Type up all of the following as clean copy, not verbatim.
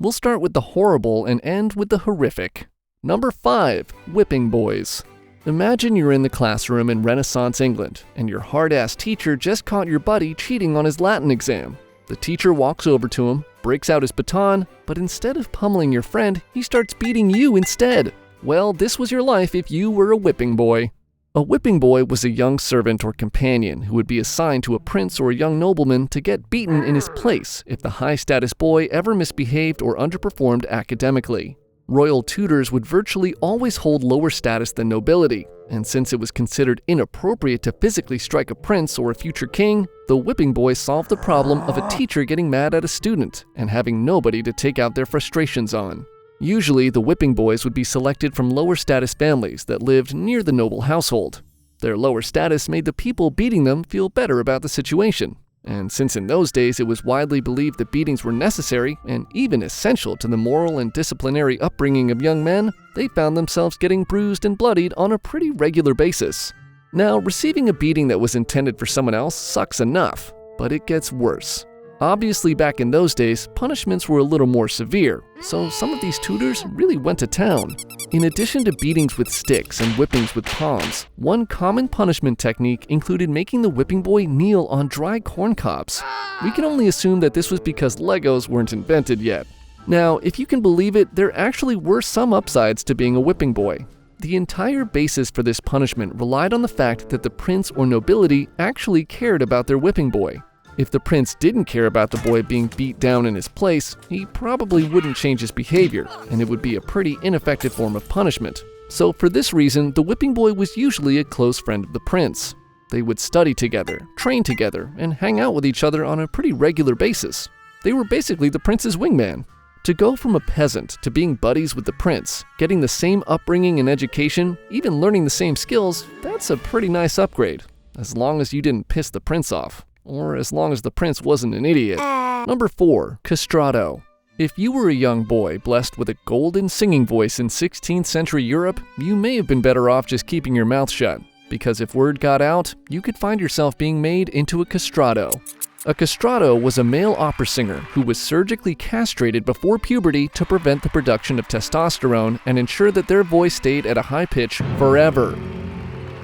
We'll start with the horrible and end with the horrific. Number 5. Whipping boys. Imagine you're in the classroom in Renaissance England, and your hard-ass teacher just caught your buddy cheating on his Latin exam. The teacher walks over to him, breaks out his baton, but instead of pummeling your friend, he starts beating you instead. Well, this was your life if you were a whipping boy. A whipping boy was a young servant or companion who would be assigned to a prince or a young nobleman to get beaten in his place if the high-status boy ever misbehaved or underperformed academically. Royal tutors would virtually always hold lower status than nobility, and since it was considered inappropriate to physically strike a prince or a future king, the whipping boy solved the problem of a teacher getting mad at a student and having nobody to take out their frustrations on. Usually, the whipping boys would be selected from lower status families that lived near the noble household. Their lower status made the people beating them feel better about the situation. And since in those days it was widely believed that beatings were necessary and even essential to the moral and disciplinary upbringing of young men, they found themselves getting bruised and bloodied on a pretty regular basis. Now, receiving a beating that was intended for someone else sucks enough, but it gets worse. Obviously, back in those days, punishments were a little more severe, so some of these tutors really went to town. In addition to beatings with sticks and whippings with palms, one common punishment technique included making the whipping boy kneel on dry corn cobs. We can only assume that this was because Legos weren't invented yet. Now, if you can believe it, there actually were some upsides to being a whipping boy. The entire basis for this punishment relied on the fact that the prince or nobility actually cared about their whipping boy. If the prince didn't care about the boy being beat down in his place, he probably wouldn't change his behavior, and it would be a pretty ineffective form of punishment. So for this reason, the whipping boy was usually a close friend of the prince. They would study together, train together, and hang out with each other on a pretty regular basis. They were basically the prince's wingman. To go from a peasant to being buddies with the prince, getting the same upbringing and education, even learning the same skills, that's a pretty nice upgrade, as long as you didn't piss the prince off. Or as long as the prince wasn't an idiot. Number 4. Castrato. If you were a young boy blessed with a golden singing voice in 16th century Europe, you may have been better off just keeping your mouth shut, because if word got out, you could find yourself being made into a castrato. A castrato was a male opera singer who was surgically castrated before puberty to prevent the production of testosterone and ensure that their voice stayed at a high pitch forever.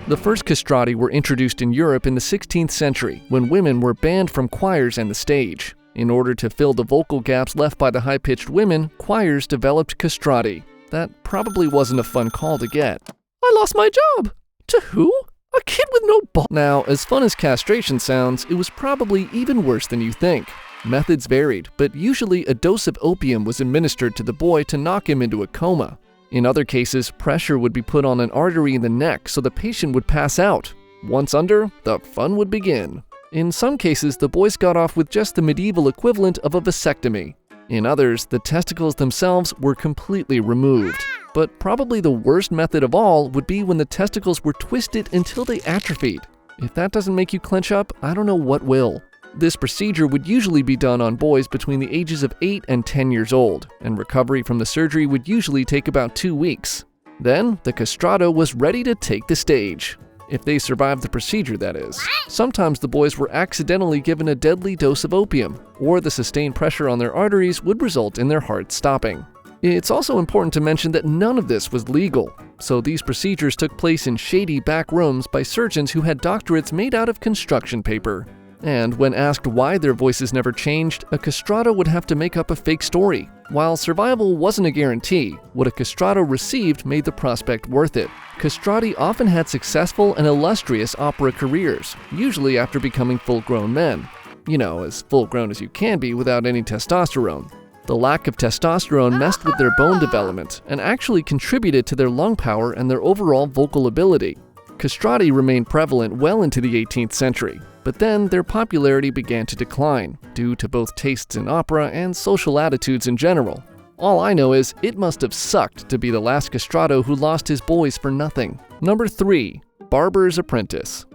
The first castrati were introduced in Europe in the 16th century, when women were banned from choirs and the stage. In order to fill the vocal gaps left by the high-pitched women, choirs developed castrati. That probably wasn't a fun call to get. I lost my job! To who? A kid with no balls. Now, as fun as castration sounds, it was probably even worse than you think. Methods varied, but usually a dose of opium was administered to the boy to knock him into a coma. In other cases, pressure would be put on an artery in the neck so the patient would pass out. Once under, the fun would begin. In some cases, the boys got off with just the medieval equivalent of a vasectomy. In others, the testicles themselves were completely removed. But probably the worst method of all would be when the testicles were twisted until they atrophied. If that doesn't make you clench up, I don't know what will. This procedure would usually be done on boys between the ages of 8 and 10 years old, and recovery from the surgery would usually take about 2 weeks. Then, the castrato was ready to take the stage. If they survived the procedure, that is. Sometimes the boys were accidentally given a deadly dose of opium, or the sustained pressure on their arteries would result in their heart stopping. It's also important to mention that none of this was legal, so these procedures took place in shady back rooms by surgeons who had doctorates made out of construction paper. And when asked why their voices never changed, a castrato would have to make up a fake story. While survival wasn't a guarantee, what a castrato received made the prospect worth it. Castrati often had successful and illustrious opera careers, usually after becoming full-grown men. You know, as full-grown as you can be without any testosterone. The lack of testosterone messed with their bone development and actually contributed to their lung power and their overall vocal ability. Castrati remained prevalent well into the 18th century, but then their popularity began to decline due to both tastes in opera and social attitudes in general. All I know is it must have sucked to be the last castrato who lost his boys for nothing. Number 3. Barber's apprentice.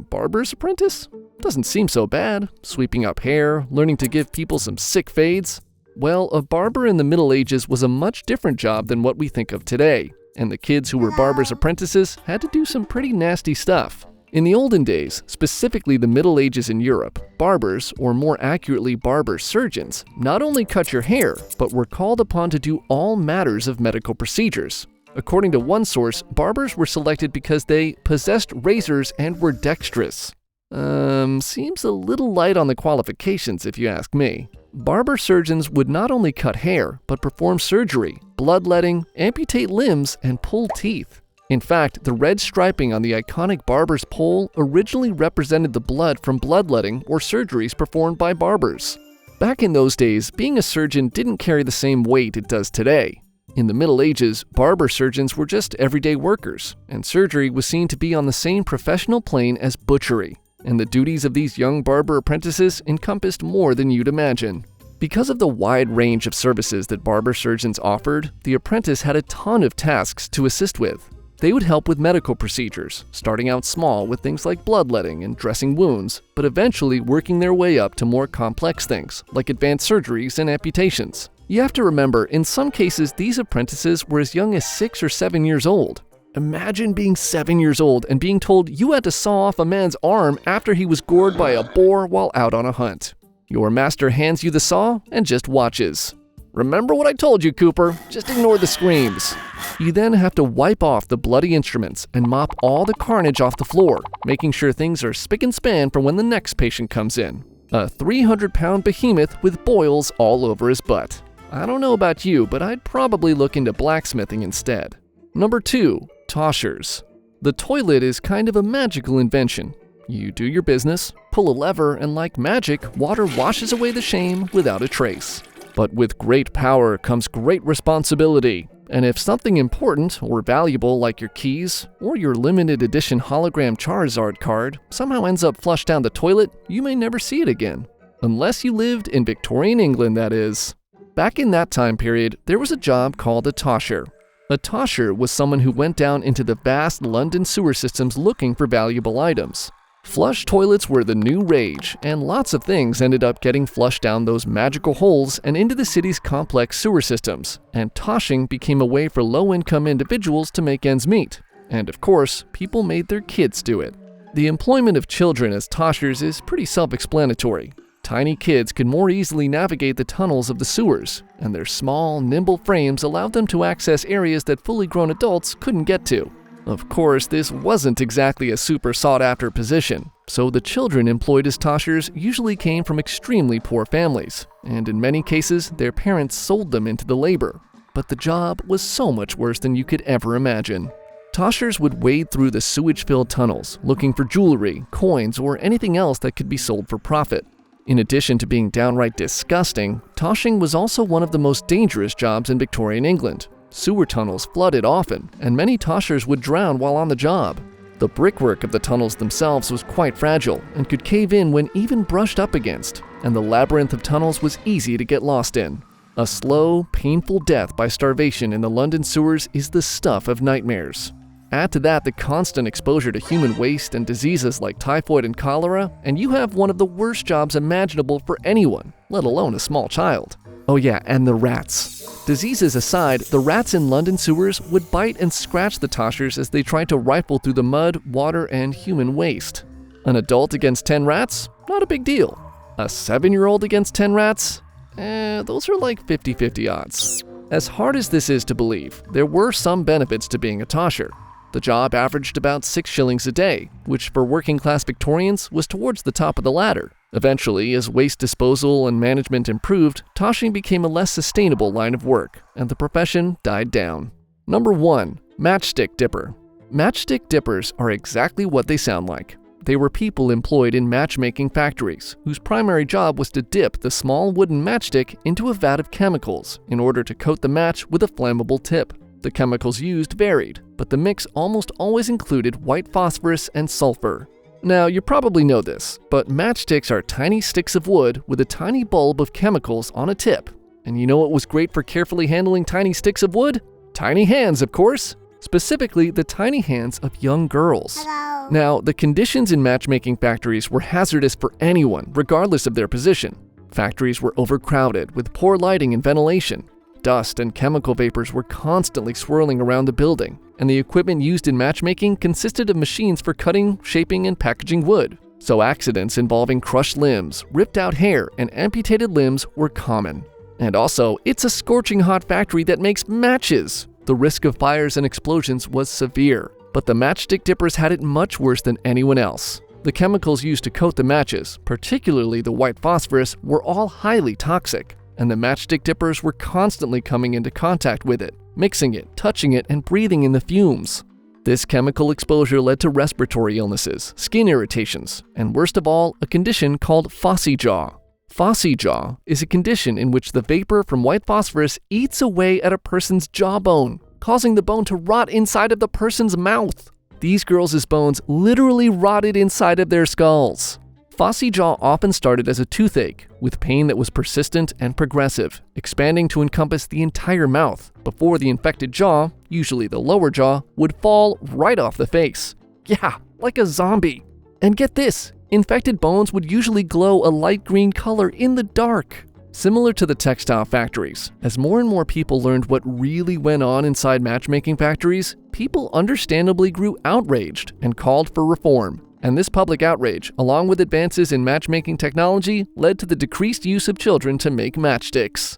Barber's apprentice? Doesn't seem so bad. Sweeping up hair, learning to give people some sick fades. Well, a barber in the Middle Ages was a much different job than what we think of today, and the kids who were barber's apprentices had to do some pretty nasty stuff. In the olden days, specifically the Middle Ages in Europe, barbers, or more accurately barber surgeons, not only cut your hair, but were called upon to do all matters of medical procedures. According to one source, barbers were selected because they possessed razors and were dexterous. Seems a little light on the qualifications if you ask me. Barber surgeons would not only cut hair, but perform surgery, bloodletting, amputate limbs, and pull teeth. In fact, the red striping on the iconic barber's pole originally represented the blood from bloodletting or surgeries performed by barbers. Back in those days, being a surgeon didn't carry the same weight it does today. In the Middle Ages, barber surgeons were just everyday workers, and surgery was seen to be on the same professional plane as butchery, and the duties of these young barber apprentices encompassed more than you'd imagine. Because of the wide range of services that barber surgeons offered, the apprentice had a ton of tasks to assist with. They would help with medical procedures, starting out small with things like bloodletting and dressing wounds, but eventually working their way up to more complex things, like advanced surgeries and amputations. You have to remember, in some cases, these apprentices were as young as 6 or 7 years old. Imagine being 7 years old and being told you had to saw off a man's arm after he was gored by a boar while out on a hunt. Your master hands you the saw and just watches. Remember what I told you, Cooper. Just ignore the screams. You then have to wipe off the bloody instruments and mop all the carnage off the floor, making sure things are spick and span for when the next patient comes in. A 300-pound behemoth with boils all over his butt. I don't know about you, but I'd probably look into blacksmithing instead. Number 2. Toshers. The toilet is kind of a magical invention. You do your business, pull a lever, and like magic, water washes away the shame without a trace. But with great power comes great responsibility. And if something important or valuable like your keys or your limited edition hologram Charizard card somehow ends up flushed down the toilet, you may never see it again. Unless you lived in Victorian England, that is. Back in that time period, there was a job called a Tosher. A Tosher was someone who went down into the vast London sewer systems looking for valuable items. Flush toilets were the new rage, and lots of things ended up getting flushed down those magical holes and into the city's complex sewer systems, and toshing became a way for low-income individuals to make ends meet. And of course, people made their kids do it. The employment of children as toshers is pretty self-explanatory. Tiny kids could more easily navigate the tunnels of the sewers, and their small, nimble frames allowed them to access areas that fully grown adults couldn't get to. Of course, this wasn't exactly a super sought-after position, so the children employed as toshers usually came from extremely poor families, and in many cases, their parents sold them into the labor. But the job was so much worse than you could ever imagine. Toshers would wade through the sewage-filled tunnels, looking for jewelry, coins, or anything else that could be sold for profit. In addition to being downright disgusting, toshing was also one of the most dangerous jobs in Victorian England. Sewer tunnels flooded often, and many toshers would drown while on the job. The brickwork of the tunnels themselves was quite fragile and could cave in when even brushed up against, and the labyrinth of tunnels was easy to get lost in. A slow, painful death by starvation in the London sewers is the stuff of nightmares. Add to that the constant exposure to human waste and diseases like typhoid and cholera, and you have one of the worst jobs imaginable for anyone, let alone a small child. Oh yeah, and the rats. Diseases aside, the rats in London sewers would bite and scratch the toshers as they tried to rifle through the mud, water, and human waste. An adult against 10 rats? Not a big deal. A 7-year-old against 10 rats? Those are like 50-50 odds. As hard as this is to believe, there were some benefits to being a tosher. The job averaged about 6 shillings a day, which for working-class Victorians was towards the top of the ladder. Eventually, as waste disposal and management improved, toshing became a less sustainable line of work, and the profession died down. Number 1. Matchstick dipper. Matchstick dippers are exactly what they sound like. They were people employed in matchmaking factories, whose primary job was to dip the small wooden matchstick into a vat of chemicals in order to coat the match with a flammable tip. The chemicals used varied, but the mix almost always included white phosphorus and sulfur. Now, you probably know this, but matchsticks are tiny sticks of wood with a tiny bulb of chemicals on a tip. And you know what was great for carefully handling tiny sticks of wood? Tiny hands, of course. Specifically, the tiny hands of young girls. Hello. Now, the conditions in matchmaking factories were hazardous for anyone, regardless of their position. Factories were overcrowded with poor lighting and ventilation. dust and chemical vapors were constantly swirling around the building, and the equipment used in matchmaking consisted of machines for cutting, shaping, and packaging wood. So accidents involving crushed limbs, ripped out hair, and amputated limbs were common. And also, it's a scorching hot factory that makes matches. The risk of fires and explosions was severe, but the matchstick dippers had it much worse than anyone else. The chemicals used to coat the matches, particularly the white phosphorus, were all highly toxic, and the matchstick dippers were constantly coming into contact with it, mixing it, touching it, and breathing in the fumes. This chemical exposure led to respiratory illnesses, skin irritations, and worst of all, a condition called phossy jaw. Phossy jaw is a condition in which the vapor from white phosphorus eats away at a person's jawbone, causing the bone to rot inside of the person's mouth. These girls' bones literally rotted inside of their skulls. Phossy jaw often started as a toothache, with pain that was persistent and progressive, expanding to encompass the entire mouth, before the infected jaw, usually the lower jaw, would fall right off the face. Yeah, like a zombie. And get this, infected bones would usually glow a light green color in the dark. Similar to the textile factories, as more and more people learned what really went on inside matchmaking factories, people understandably grew outraged and called for reform. And this public outrage, along with advances in matchmaking technology, led to the decreased use of children to make matchsticks.